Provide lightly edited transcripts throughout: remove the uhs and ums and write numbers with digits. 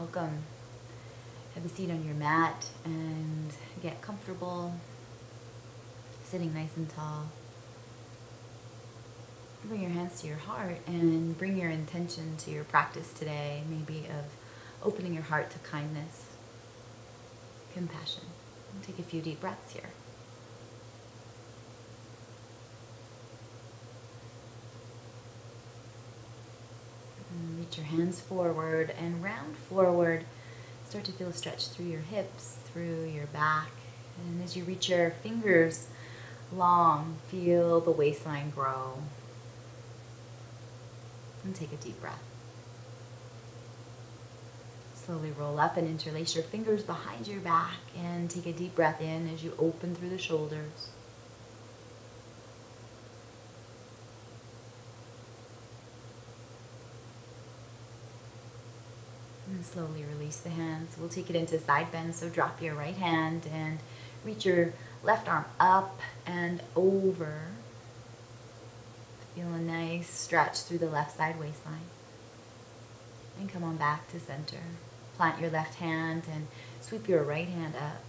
welcome. Have a seat on your mat and get comfortable, sitting nice and tall. Bring your hands to your heart and bring your intention to your practice today, maybe of opening your heart to kindness, compassion. And take a few deep breaths here. And reach your hands forward and round forward. Start to feel a stretch through your hips, through your back. And as you reach your fingers long, feel the waistline grow. And take a deep breath. Slowly roll up and interlace your fingers behind your back and take a deep breath in as you open through the shoulders. And slowly release the hands. We'll take it into side bend, so drop your right hand and reach your left arm up and over. Feel a nice stretch through the left side waistline. And come on back to center. Plant your left hand and sweep your right hand up.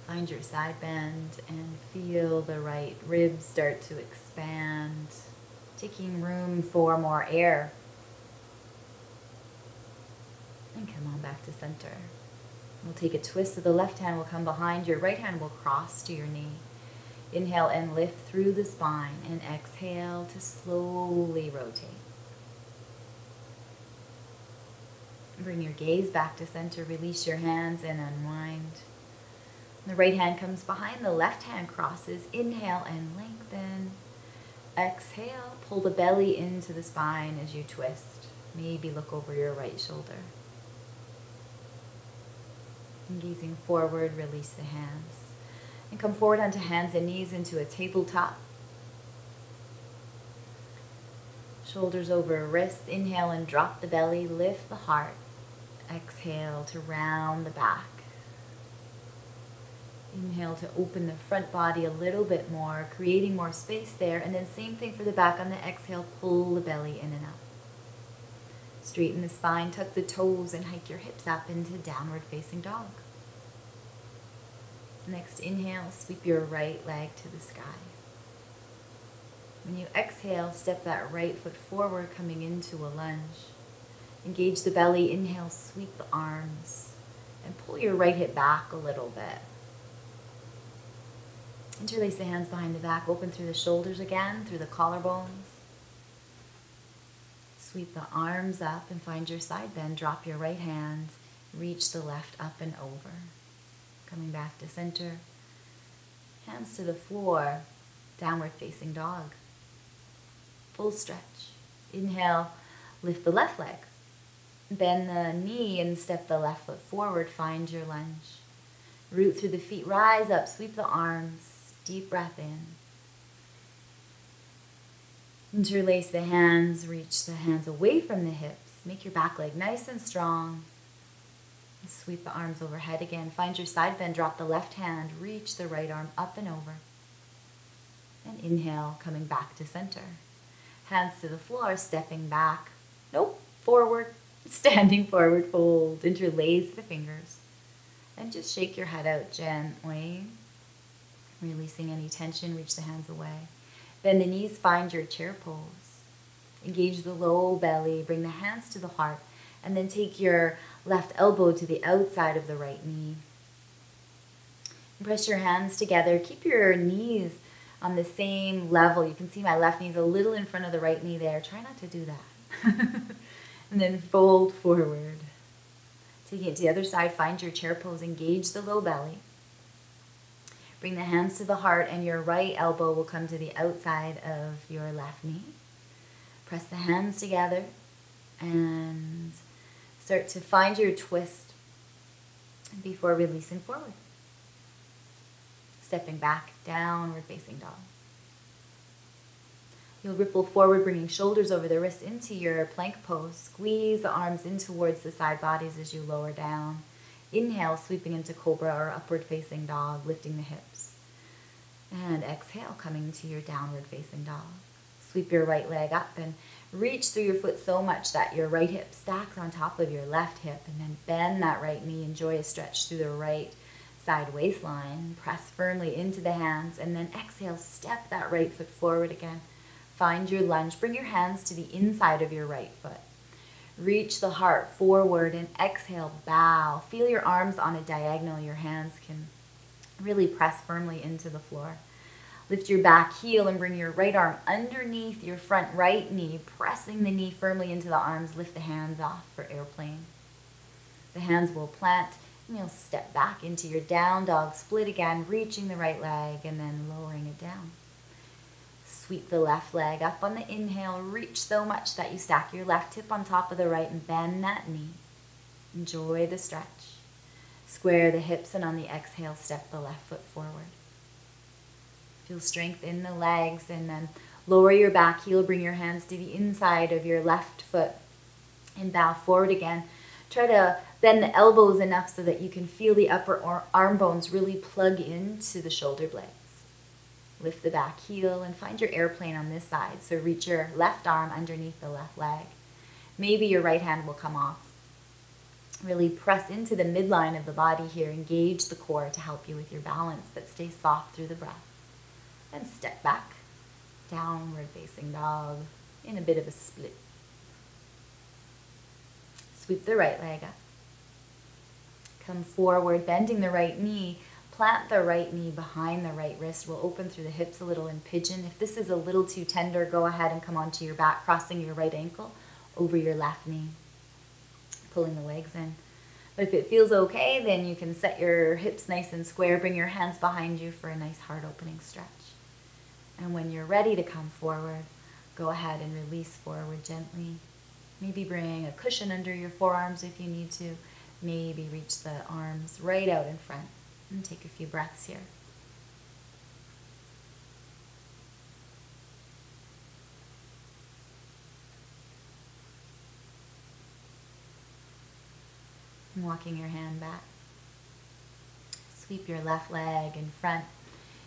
Find your side bend and feel the right ribs start to expand, taking room for more air. And come on back to center. We'll take a twist, so the left hand will come behind, your right hand will cross to your knee. Inhale and lift through the spine, and exhale to slowly rotate. Bring your gaze back to center, release your hands and unwind. The right hand comes behind, the left hand crosses. Inhale and lengthen. Exhale, pull the belly into the spine as you twist. Maybe look over your right shoulder. And gazing forward, release the hands. And come forward onto hands and knees into a tabletop. Shoulders over wrists. Inhale and drop the belly, lift the heart. Exhale to round the back. Inhale to open the front body a little bit more, creating more space there. And then same thing for the back. On the exhale, pull the belly in and up. Straighten the spine, tuck the toes, and hike your hips up into downward facing dog. Next inhale, sweep your right leg to the sky. When you exhale, step that right foot forward, coming into a lunge. Engage the belly, inhale, sweep the arms, and pull your right hip back a little bit. Interlace the hands behind the back, open through the shoulders again, through the collarbones. Sweep the arms up and find your side bend. Drop your right hand, reach the left up and over. Coming back to center. Hands to the floor, downward facing dog. Full stretch. Inhale, lift the left leg. Bend the knee and step the left foot forward. Find your lunge. Root through the feet, rise up, sweep the arms. Deep breath in. Interlace the hands, reach the hands away from the hips. Make your back leg nice and strong. Sweep the arms overhead again. Find your side bend. Drop the left hand. Reach the right arm up and over. And inhale, coming back to center. Hands to the floor, stepping back. Nope, forward. Standing forward, fold. Interlace the fingers. And just shake your head out gently. Releasing any tension. Reach the hands away. Bend the knees. Find your chair pose. Engage the low belly. Bring the hands to the heart. And then take your left elbow to the outside of the right knee. Press your hands together. Keep your knees on the same level. You can see my left knee is a little in front of the right knee there. Try not to do that. And then fold forward. Taking it to the other side, find your chair pose. Engage the low belly. Bring the hands to the heart, and your right elbow will come to the outside of your left knee. Press the hands together and start to find your twist before releasing forward. Stepping back, downward facing dog. You'll ripple forward, bringing shoulders over the wrists into your plank pose. Squeeze the arms in towards the side bodies as you lower down. Inhale, sweeping into cobra or upward facing dog, lifting the hips. And exhale, coming to your downward facing dog. Sweep your right leg up and Reach through your foot so much that your right hip stacks on top of your left hip, and then bend that right knee. Enjoy a stretch through the right side waistline. Press firmly into the hands, and then exhale, step that right foot forward again. Find your lunge. Bring your hands to the inside of your right foot. Reach the heart forward and exhale, bow. Feel your arms on a diagonal. Your hands can really press firmly into the floor. Lift your back heel and bring your right arm underneath your front right knee, pressing the knee firmly into the arms. Lift the hands off for airplane. The hands will plant, and you'll step back into your down dog. Split again, reaching the right leg and then lowering it down. Sweep the left leg up on the inhale. Reach so much that you stack your left hip on top of the right and bend that knee. Enjoy the stretch. Square the hips, and on the exhale, step the left foot forward. Feel strength in the legs, and then lower your back heel. Bring your hands to the inside of your left foot and bow forward again. Try to bend the elbows enough so that you can feel the upper arm bones really plug into the shoulder blades. Lift the back heel and find your airplane on this side. So reach your left arm underneath the left leg. Maybe your right hand will come off. Really press into the midline of the body here. Engage the core to help you with your balance, but stay soft through the breath. And step back, downward facing dog, in a bit of a split. Sweep the right leg up. Come forward, bending the right knee. Plant the right knee behind the right wrist. We'll open through the hips a little in pigeon. If this is a little too tender, go ahead and come onto your back, crossing your right ankle over your left knee, pulling the legs in. But if it feels okay, then you can set your hips nice and square. Bring your hands behind you for a nice heart opening stretch. And when you're ready to come forward, go ahead and release forward gently. Maybe bring a cushion under your forearms if you need to. Maybe reach the arms right out in front. And take a few breaths here. And walking your hand back. Sweep your left leg in front.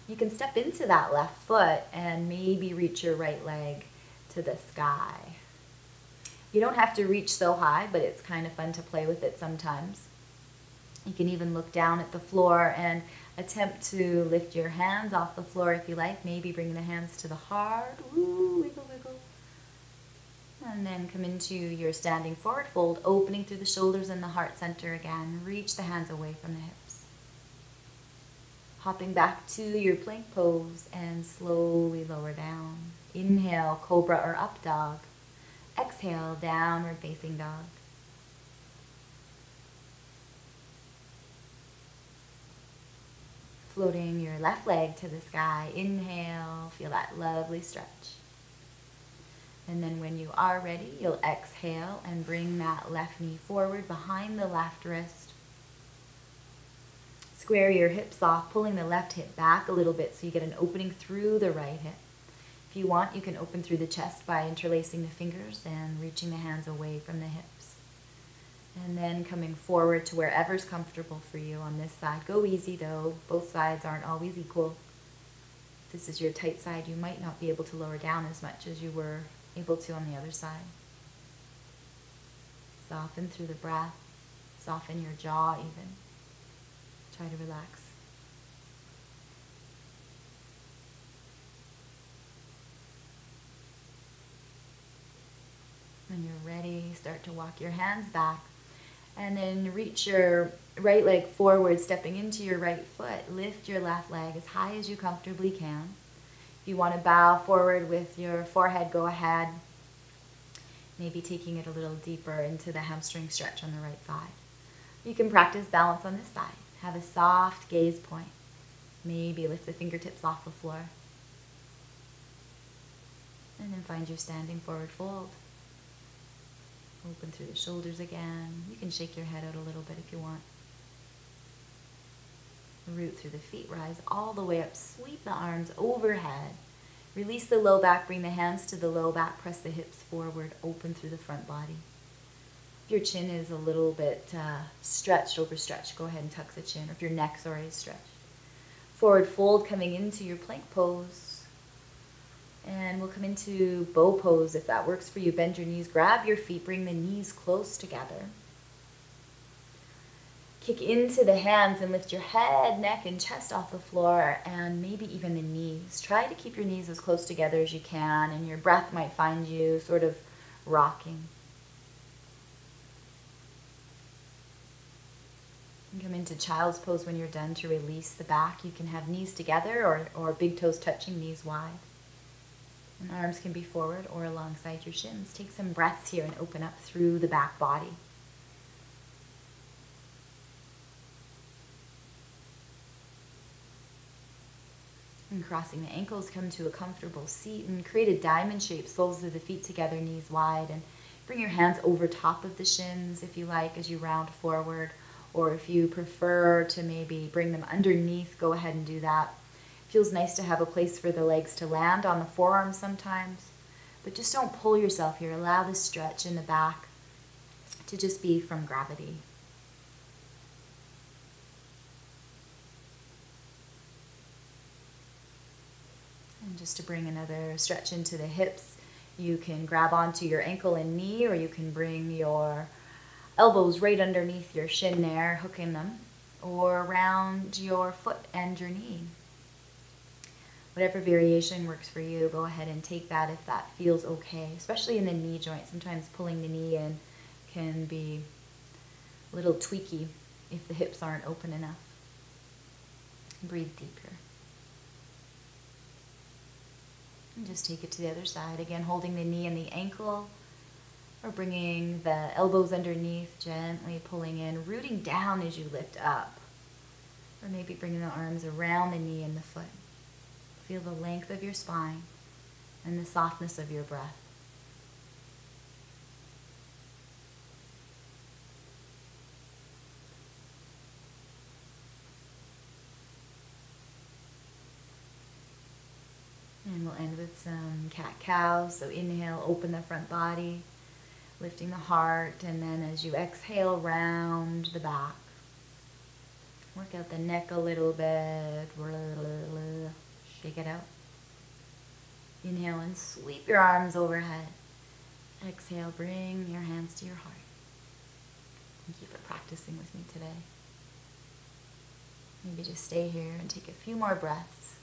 You can step into that left foot and maybe reach your right leg to the sky. You don't have to reach so high, but it's kind of fun to play with it sometimes. You can even look down at the floor and attempt to lift your hands off the floor if you like. Maybe bring the hands to the heart. Woo, wiggle, wiggle. And then come into your standing forward fold, opening through the shoulders and the heart center again. Reach the hands away from the hips. Hopping back to your plank pose and slowly lower down. Inhale, cobra or up dog. Exhale, downward facing dog. Floating your left leg to the sky. Inhale, feel that lovely stretch. And then when you are ready, you'll exhale and bring that left knee forward behind the left wrist. Square your hips off, pulling the left hip back a little bit so you get an opening through the right hip. If you want, you can open through the chest by interlacing the fingers and reaching the hands away from the hips. And then coming forward to wherever's comfortable for you on this side. Go easy though, both sides aren't always equal. If this is your tight side, you might not be able to lower down as much as you were able to on the other side. Soften through the breath, soften your jaw even. Try to relax. When you're ready, start to walk your hands back and then reach your right leg forward, stepping into your right foot. Lift your left leg as high as you comfortably can. If you want to bow forward with your forehead, go ahead. Maybe taking it a little deeper into the hamstring stretch on the right side. You can practice balance on this side. Have a soft gaze point. Maybe lift the fingertips off the floor. And then find your standing forward fold. Open through the shoulders again. You can shake your head out a little bit if you want. Root through the feet, rise all the way up. Sweep the arms overhead. Release the low back, bring the hands to the low back, press the hips forward, open through the front body. If your chin is a little bit stretched, overstretched, go ahead and tuck the chin. Or if your neck's already stretched. Forward fold coming into your plank pose. And we'll come into bow pose if that works for you. Bend your knees, grab your feet, bring the knees close together. Kick into the hands and lift your head, neck, and chest off the floor, and maybe even the knees. Try to keep your knees as close together as you can, and your breath might find you sort of rocking. You can come into child's pose when you're done to release the back. You can have knees together or big toes touching, knees wide. And arms can be forward or alongside your shins. Take some breaths here and open up through the back body. And crossing the ankles, come to a comfortable seat and create a diamond shape, soles of the feet together, knees wide, and bring your hands over top of the shins if you like as you round forward, or if you prefer to maybe bring them underneath, go ahead and do that. It feels nice to have a place for the legs to land on the forearms sometimes, but just don't pull yourself here. Allow the stretch in the back to just be from gravity. And just to bring another stretch into the hips, you can grab onto your ankle and knee, or you can bring your elbows right underneath your shin there, hooking them, or around your foot and your knee. Whatever variation works for you, go ahead and take that if that feels okay, especially in the knee joint. Sometimes pulling the knee in can be a little tweaky if the hips aren't open enough. Breathe deeper. And just take it to the other side. Again, holding the knee and the ankle, or bringing the elbows underneath, gently pulling in, rooting down as you lift up. Or maybe bringing the arms around the knee and the foot. Feel the length of your spine and the softness of your breath. And we'll end with some cat-cow. So inhale, open the front body, lifting the heart, and then as you exhale, round the back. Work out the neck a little bit. Shake it out. Inhale and sweep your arms overhead. Exhale, bring your hands to your heart. Thank you for practicing with me today. Maybe just stay here and take a few more breaths.